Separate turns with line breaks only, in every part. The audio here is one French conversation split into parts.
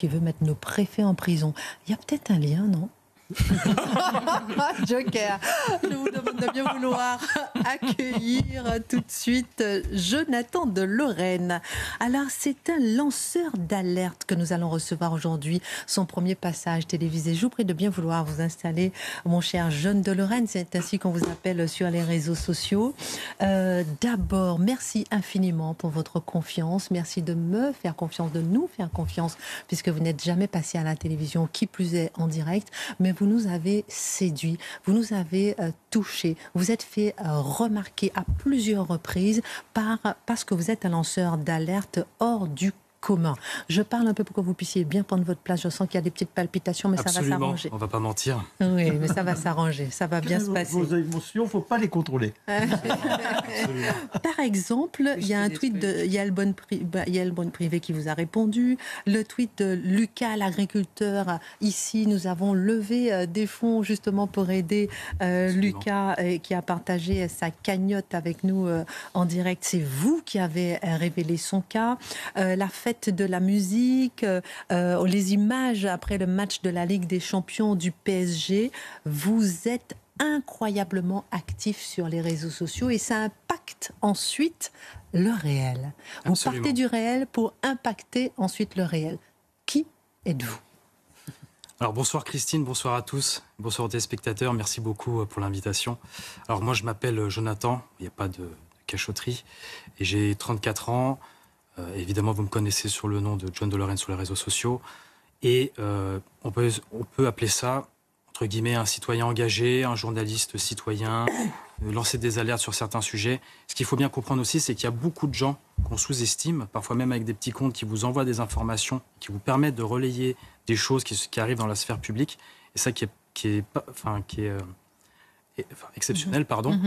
qui veut mettre nos préfets en prison. Il y a peut-être un lien, non? Joker, je vous demande de bien vouloir accueillir tout de suite Jonathan de Lorraine. Alors, c'est un lanceur d'alerte que nous allons recevoir aujourd'hui, son premier passage télévisé. Je vous prie de bien vouloir vous installer, mon cher Jeune de Lorraine, c'est ainsi qu'on vous appelle sur les réseaux sociaux. D'abord, merci infiniment pour votre confiance. Merci de me faire confiance, de nous faire confiance, puisque vous n'êtes jamais passé à la télévision, qui plus est en direct, mais vous nous avez séduit, vous nous avez touché, vous êtes fait remarquer à plusieurs reprises parce que vous êtes un lanceur d'alerte hors du commun. Je parle un peu pour que vous puissiez bien prendre votre place. Je sens qu'il y a des petites palpitations, mais
absolument,
ça va s'arranger.
On ne va pas mentir.
Oui, mais ça va s'arranger, ça va bien se passer.
Vos émotions, il ne faut pas les contrôler.
Par exemple, il y a un tweet de Yael Bonne Privé qui vous a répondu. Le tweet de Lucas, l'agriculteur. Ici, nous avons levé des fonds justement pour aider Lucas qui a partagé sa cagnotte avec nous en direct. C'est vous qui avez révélé son cas. La fête de la musique, les images après le match de la Ligue des Champions du PSG. Vous êtes incroyablement actif sur les réseaux sociaux et ça impacte ensuite le réel. Vous partez du réel pour impacter ensuite le réel. Qui êtes-vous ?
Alors bonsoir Christine, bonsoir à tous, bonsoir aux téléspectateurs, merci beaucoup pour l'invitation. Alors moi je m'appelle Jonathan, il n'y a pas de cachotterie, et j'ai 34 ans. Évidemment, vous me connaissez sur le nom de John de Lorraine sur les réseaux sociaux. Et on peut appeler ça, entre guillemets, un citoyen engagé, un journaliste citoyen, lancer des alertes sur certains sujets. Ce qu'il faut bien comprendre aussi, c'est qu'il y a beaucoup de gens qu'on sous-estime, parfois même avec des petits comptes qui vous envoient des informations, qui vous permettent de relayer des choses qui arrivent dans la sphère publique. Et ça qui est exceptionnel, pardon.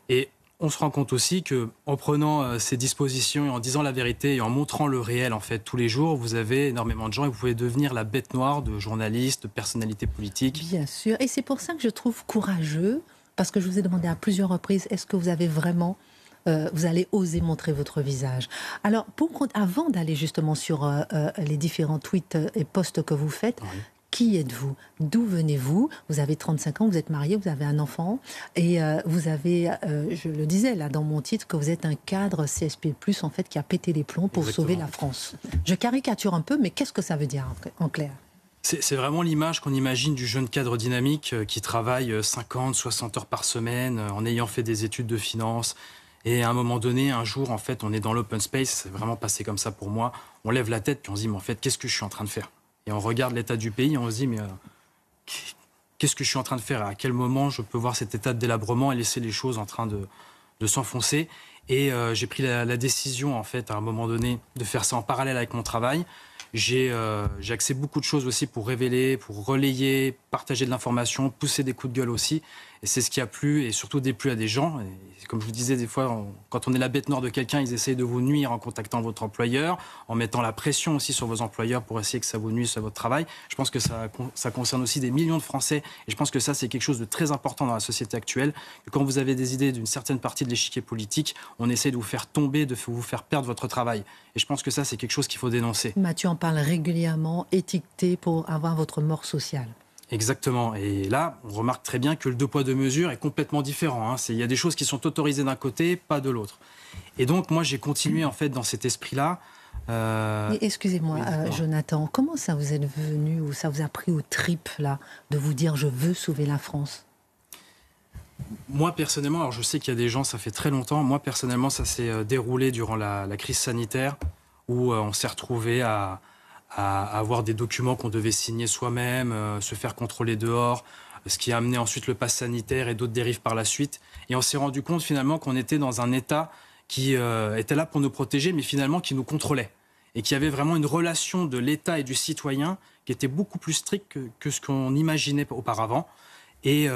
Et on se rend compte aussi qu'en prenant ces dispositions et en disant la vérité et en montrant le réel en fait tous les jours, vous avez énormément de gens et vous pouvez devenir la bête noire de journalistes, de personnalités politiques.
Bien sûr, et c'est pour ça que je trouve courageux, parce que je vous ai demandé à plusieurs reprises, est-ce que vous avez vraiment... vous allez oser montrer votre visage. Alors, avant d'aller justement sur les différents tweets et posts que vous faites, oui. Qui êtes-vous? D'où venez-vous? Vous avez 35 ans, vous êtes marié, vous avez un enfant et vous avez, je le disais là dans mon titre, que vous êtes un cadre CSP+, en fait, qui a pété les plombs pour sauver la France. Je caricature un peu, mais qu'est-ce que ça veut dire en clair?
C'est vraiment l'image qu'on imagine du jeune cadre dynamique qui travaille 50, 60 heures par semaine en ayant fait des études de finance. Et à un moment donné, un jour, en fait, on est dans l'open space, c'est vraiment passé comme ça pour moi. On lève la tête puis on se dit, mais en fait, qu'est-ce que je suis en train de faire? Et on regarde l'état du pays et on se dit, mais qu'est-ce que je suis en train de faire? À quel moment je peux voir cet état de délabrement et laisser les choses en train de s'enfoncer? Et j'ai pris la décision, en fait, à un moment donné, de faire ça en parallèle avec mon travail. J'ai axé beaucoup de choses aussi pour révéler, pour relayer, partager de l'information, pousser des coups de gueule aussi. Et c'est ce qui a plu et surtout déplu à des gens. Et comme je vous disais, des fois, quand on est la bête noire de quelqu'un, ils essayent de vous nuire en contactant votre employeur, en mettant la pression aussi sur vos employeurs pour essayer que ça vous nuise à votre travail. Je pense que ça concerne aussi des millions de Français. Et je pense que ça, c'est quelque chose de très important dans la société actuelle. Que quand vous avez des idées d'une certaine partie de l'échiquier politique, on essaie de vous faire tomber, de vous faire perdre votre travail. Et je pense que ça, c'est quelque chose qu'il faut dénoncer.
Mathieu en parle régulièrement, étiqueté pour avoir votre mort sociale.
Exactement. Et là, on remarque très bien que le deux poids, deux mesures est complètement différent. Il y a des choses qui sont autorisées d'un côté, pas de l'autre. Et donc, moi, j'ai continué en fait dans cet esprit-là.
Excusez-moi, oui, Jonathan, comment ça vous est venu ou ça vous a pris aux tripes, là, de vous dire « je veux sauver la France » ?
Moi, personnellement, alors je sais qu'il y a des gens, ça fait très longtemps. Moi, personnellement, ça s'est déroulé durant la crise sanitaire où on s'est retrouvé à avoir des documents qu'on devait signer soi-même, se faire contrôler dehors, ce qui a amené ensuite le pass sanitaire et d'autres dérives par la suite. Et on s'est rendu compte finalement qu'on était dans un État qui était là pour nous protéger, mais finalement qui nous contrôlait. Et qu'il y avait vraiment une relation de l'État et du citoyen qui était beaucoup plus stricte que ce qu'on imaginait auparavant. Et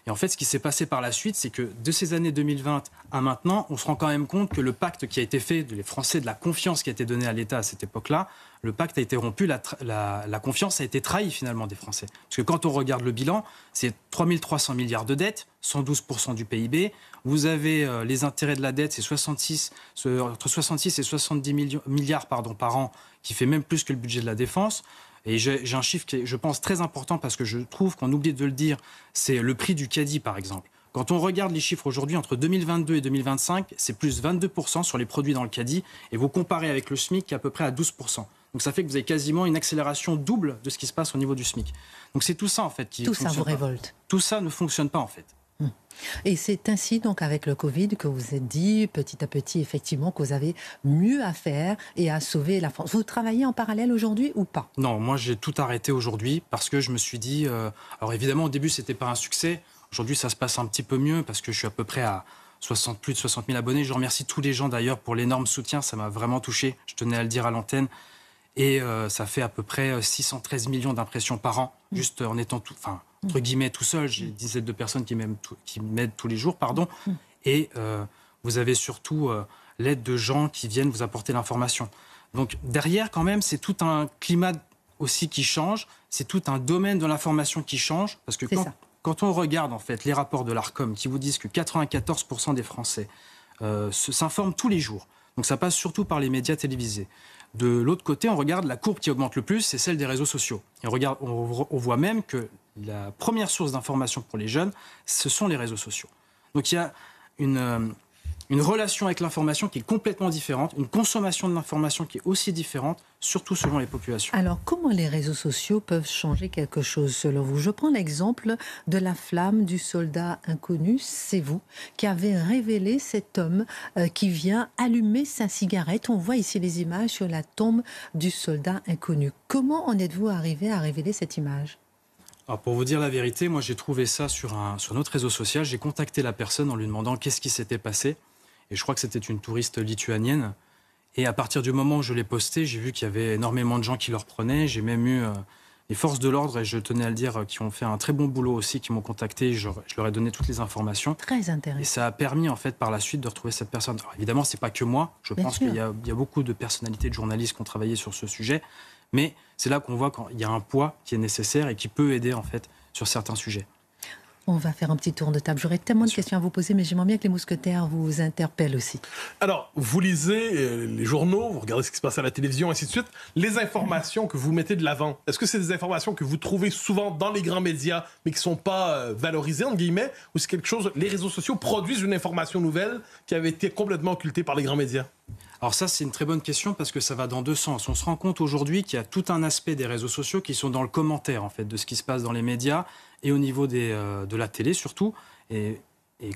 Et en fait, ce qui s'est passé par la suite, c'est que de ces années 2020 à maintenant, on se rend quand même compte que le pacte qui a été fait, les Français, de la confiance qui a été donnée à l'État à cette époque-là, le pacte a été rompu, la confiance a été trahie finalement des Français. Parce que quand on regarde le bilan, c'est 3 300 milliards de dettes, 112% du PIB. Vous avez les intérêts de la dette, c'est entre 66 et 70 milliards par an, qui fait même plus que le budget de la défense. Et j'ai un chiffre qui est, je pense, très important parce que je trouve qu'on oublie de le dire, c'est le prix du caddie, par exemple. Quand on regarde les chiffres aujourd'hui, entre 2022 et 2025, c'est plus 22% sur les produits dans le caddie. Et vous comparez avec le SMIC qui est à peu près à 12%. Donc ça fait que vous avez quasiment une accélération double de ce qui se passe au niveau du SMIC. Donc c'est tout ça, en fait, qui
Tout ça vous révolte.
Tout ça ne fonctionne pas, en fait.
Et c'est ainsi, donc, avec le Covid, que vous vous êtes dit, petit à petit, effectivement, que vous avez mieux à faire et à sauver la France. Vous travaillez en parallèle aujourd'hui ou pas?
Non, moi, j'ai tout arrêté aujourd'hui parce que je me suis dit... alors, évidemment, au début, ce n'était pas un succès. Aujourd'hui, ça se passe un petit peu mieux parce que je suis à peu près à plus de 60 000 abonnés. Je remercie tous les gens, d'ailleurs, pour l'énorme soutien. Ça m'a vraiment touché. Je tenais à le dire à l'antenne. Et ça fait à peu près 613 millions d'impressions par an, juste en étant entre guillemets tout seul. J'ai une dizaine de personnes qui m'aident tous les jours, pardon. Et vous avez surtout l'aide de gens qui viennent vous apporter l'information. Donc derrière, quand même, c'est tout un climat aussi qui change. C'est tout un domaine de l'information qui change. Parce que quand on regarde, en fait, les rapports de l'ARCOM qui vous disent que 94% des Français s'informent tous les jours. Donc ça passe surtout par les médias télévisés. De l'autre côté, on regarde la courbe qui augmente le plus, c'est celle des réseaux sociaux. Et on voit même que la première source d'information pour les jeunes, ce sont les réseaux sociaux. Donc il y a une relation avec l'information qui est complètement différente, une consommation de l'information qui est aussi différente, surtout selon les populations.
Alors, comment les réseaux sociaux peuvent changer quelque chose selon vous? Je prends l'exemple de la flamme du soldat inconnu. C'est vous qui avez révélé cet homme qui vient allumer sa cigarette. On voit ici les images sur la tombe du soldat inconnu. Comment en êtes-vous arrivé à révéler cette image?
Alors pour vous dire la vérité, moi j'ai trouvé ça sur notre réseau social. J'ai contacté la personne en lui demandant qu'est-ce qui s'était passé. Et je crois que c'était une touriste lituanienne. Et à partir du moment où je l'ai posté, j'ai vu qu'il y avait énormément de gens qui le reprenaient. J'ai même eu les forces de l'ordre, et je tenais à le dire, qui ont fait un très bon boulot aussi, qui m'ont contacté. Je leur ai donné toutes les informations.
Très intéressant.
Et ça a permis, en fait, par la suite, de retrouver cette personne. Alors, évidemment, c'est pas que moi. Je pense qu'il y a beaucoup de personnalités, de journalistes qui ont travaillé sur ce sujet. Mais c'est là qu'on voit qu'il y a un poids qui est nécessaire et qui peut aider, en fait, sur certains sujets.
On va faire un petit tour de table. J'aurais tellement de questions à vous poser, mais j'aimerais bien que les mousquetaires vous interpellent aussi.
Alors, vous lisez les journaux, vous regardez ce qui se passe à la télévision, ainsi de suite. Les informations que vous mettez de l'avant, est-ce que c'est des informations que vous trouvez souvent dans les grands médias, mais qui ne sont pas valorisées, entre guillemets, ou c'est quelque chose, les réseaux sociaux produisent une information nouvelle qui avait été complètement occultée par les grands médias?
Alors ça, c'est une très bonne question parce que ça va dans deux sens. On se rend compte aujourd'hui qu'il y a tout un aspect des réseaux sociaux qui sont dans le commentaire, en fait, de ce qui se passe dans les médias et au niveau de la télé surtout, et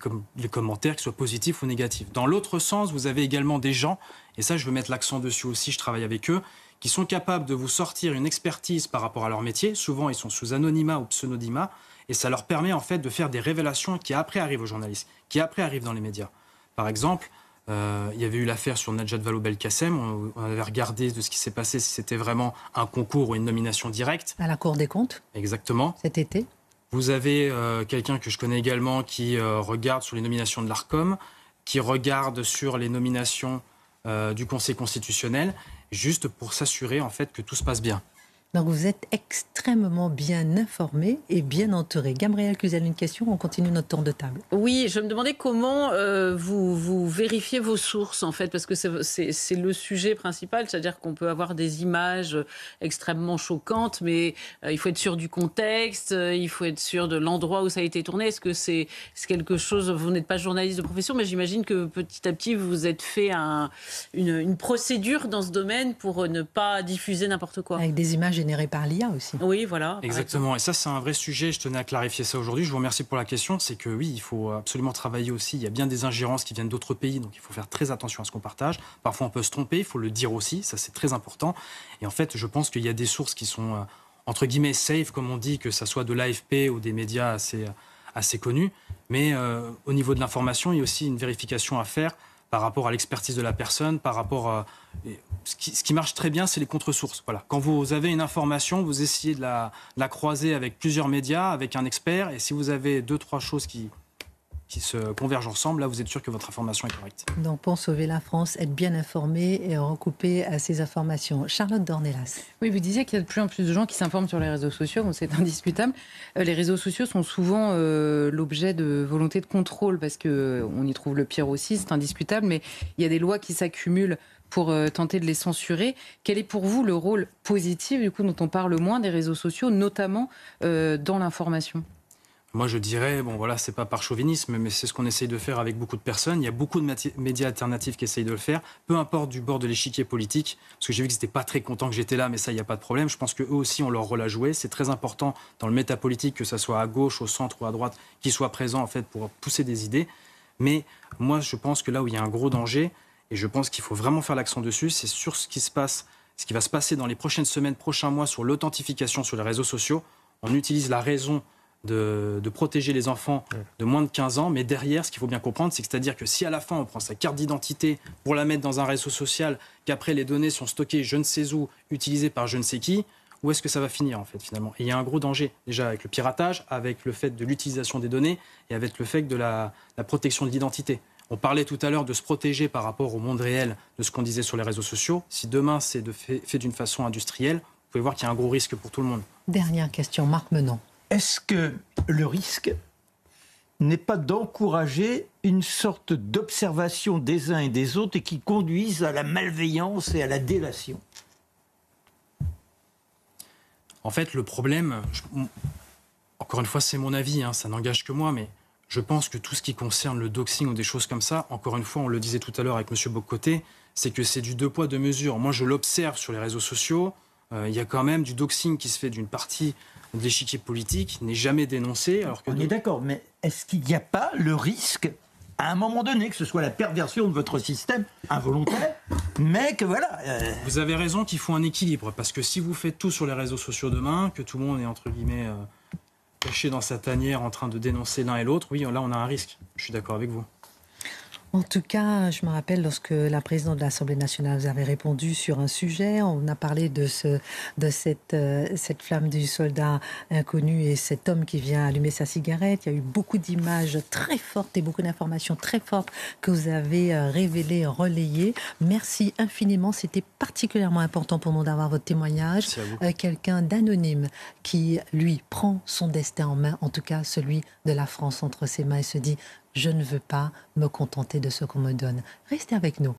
comme les commentaires, qu'ils soient positifs ou négatifs. Dans l'autre sens, vous avez également des gens, et ça je veux mettre l'accent dessus aussi, je travaille avec eux, qui sont capables de vous sortir une expertise par rapport à leur métier. Souvent, ils sont sous anonymat ou pseudonymat, et ça leur permet en fait de faire des révélations qui après arrivent aux journalistes, qui après arrivent dans les médias. Par exemple, il y avait eu l'affaire sur Najat Vallaud-Belkacem. On avait regardé de ce qui s'est passé, si c'était vraiment un concours ou une nomination directe.
À la Cour des comptes.
Exactement.
Cet été.
Vous avez quelqu'un que je connais également qui regarde sur les nominations de l'ARCOM, qui regarde sur les nominations du Conseil constitutionnel, juste pour s'assurer en fait que tout se passe bien.
Donc vous êtes extrêmement bien informé et bien entouré. Gabrielle Cluzel, une question, on continue notre tour de table.
Oui, je me demandais comment vous vérifiez vos sources, en fait, parce que c'est le sujet principal, c'est-à-dire qu'on peut avoir des images extrêmement choquantes, mais il faut être sûr du contexte, il faut être sûr de l'endroit où ça a été tourné. Est-ce que c'est quelque chose, vous n'êtes pas journaliste de profession, mais j'imagine que petit à petit, vous vous êtes fait une procédure dans ce domaine pour ne pas diffuser n'importe quoi.
Avec des images générées par l'IA aussi.
Oui, voilà.
Exactement. Et ça, c'est un vrai sujet. Je tenais à clarifier ça aujourd'hui. Je vous remercie pour la question. C'est que oui, il faut absolument travailler aussi. Il y a bien des ingérences qui viennent d'autres pays, donc il faut faire très attention à ce qu'on partage. Parfois, on peut se tromper. Il faut le dire aussi. Ça, c'est très important. Et en fait, je pense qu'il y a des sources qui sont, entre guillemets, safe, comme on dit, que ça soit de l'AFP ou des médias assez connus. Mais au niveau de l'information, il y a aussi une vérification à faire par rapport à l'expertise de la personne, par rapport à... Ce qui marche très bien, c'est les contre-sources. Voilà. Quand vous avez une information, vous essayez de la croiser avec plusieurs médias, avec un expert, et si vous avez 2-3 choses qui se convergent ensemble, là, vous êtes sûr que votre information est correcte.
Donc, pour sauver la France, être bien informé et recouper à ces informations. Charlotte Dornelas.
Oui, vous disiez qu'il y a de plus en plus de gens qui s'informent sur les réseaux sociaux, bon, c'est indiscutable. Les réseaux sociaux sont souvent l'objet de volonté de contrôle parce qu'on y trouve le pire aussi, c'est indiscutable, mais il y a des lois qui s'accumulent pour tenter de les censurer. Quel est pour vous le rôle positif, du coup, dont on parle moins des réseaux sociaux, notamment dans l'information ?
Moi, je dirais, bon voilà, c'est pas par chauvinisme, mais c'est ce qu'on essaye de faire avec beaucoup de personnes. Il y a beaucoup de médias alternatifs qui essayent de le faire, peu importe du bord de l'échiquier politique, parce que j'ai vu qu'ils n'étaient pas très contents que j'étais là, mais ça, il n'y a pas de problème. Je pense qu'eux aussi ont leur rôle à jouer. C'est très important dans le métapolitique, que ça soit à gauche, au centre ou à droite, qu'ils soient présents en fait pour pousser des idées. Mais moi, je pense que là où il y a un gros danger, et je pense qu'il faut vraiment faire l'accent dessus, c'est sur ce qui va se passer dans les prochaines semaines, prochains mois sur l'authentification sur les réseaux sociaux. On utilise la raison de protéger les enfants de moins de 15 ans, mais derrière, ce qu'il faut bien comprendre, c'est-à-dire que si à la fin, on prend sa carte d'identité pour la mettre dans un réseau social, qu'après les données sont stockées je ne sais où, utilisées par je ne sais qui, où est-ce que ça va finir, en fait, finalement ? Et il y a un gros danger, déjà avec le piratage, avec le fait de l'utilisation des données et avec le fait de la protection de l'identité. On parlait tout à l'heure de se protéger par rapport au monde réel de ce qu'on disait sur les réseaux sociaux. Si demain, c'est fait d'une façon industrielle, vous pouvez voir qu'il y a un gros risque pour tout le monde.
Dernière question, Marc Menon.
Est-ce que le risque n'est pas d'encourager une sorte d'observation des uns et des autres et qui conduise à la malveillance et à la délation ?
En fait, le problème, encore une fois, c'est mon avis, hein, ça n'engage que moi, mais je pense que tout ce qui concerne le doxing ou des choses comme ça, encore une fois, on le disait tout à l'heure avec M. Bocoté, c'est que c'est du 2 poids 2 mesures. Moi, je l'observe sur les réseaux sociaux, il y a quand même du doxing qui se fait d'une partie de l'échiquier politique, n'est jamais dénoncé. Alors que
On est d'accord, mais est-ce qu'il n'y a pas le risque, à un moment donné, que ce soit la perversion de votre système involontaire, mais que voilà...
Vous avez raison qu'il faut un équilibre, parce que si vous faites tout sur les réseaux sociaux demain, que tout le monde est entre guillemets caché dans sa tanière en train de dénoncer l'un et l'autre, oui, là on a un risque. Je suis d'accord avec vous.
En tout cas, je me rappelle lorsque la présidente de l'Assemblée nationale vous avait répondu sur un sujet, on a parlé de cette flamme du soldat inconnu et cet homme qui vient allumer sa cigarette. Il y a eu beaucoup d'images très fortes et beaucoup d'informations très fortes que vous avez révélées, relayées. Merci infiniment. C'était particulièrement important pour nous d'avoir votre témoignage.
Merci à vous.
Quelqu'un d'anonyme qui, lui, prend son destin en main, en tout cas celui de la France entre ses mains et se dit: je ne veux pas me contenter de ce qu'on me donne. Restez avec nous.